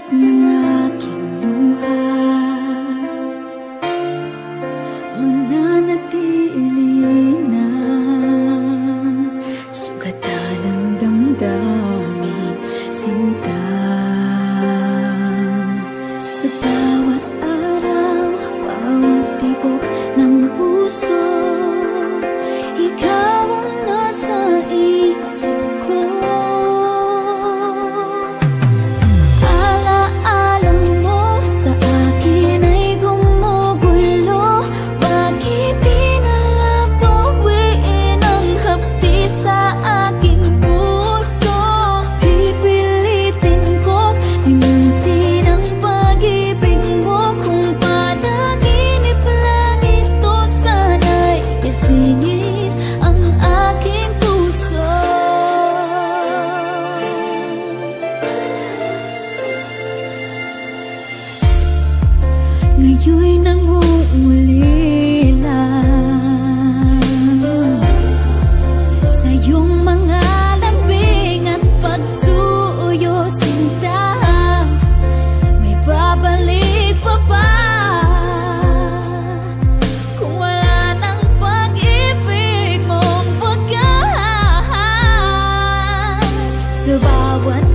ng aking luha, mananatili ng sugatan ng damdamin, sinta. Sa bawat araw, bawat tibok ng puso, ikaw ang nasa isip ko. Alaala mo sa akin ay gumugulo. Bakit di nalabawiin ang hapdi sa aking puso? Pipilitin ko limutin ang pag-ibig mo. Kung panaginip lang ito, sana'y gisingin ang aking puso. Ngayon'y nangungulila sa iyong mga lambing at pagsuyo, sinta. May babalik pa ba kung wala ng pag-ibig mong wagas? Sa bawat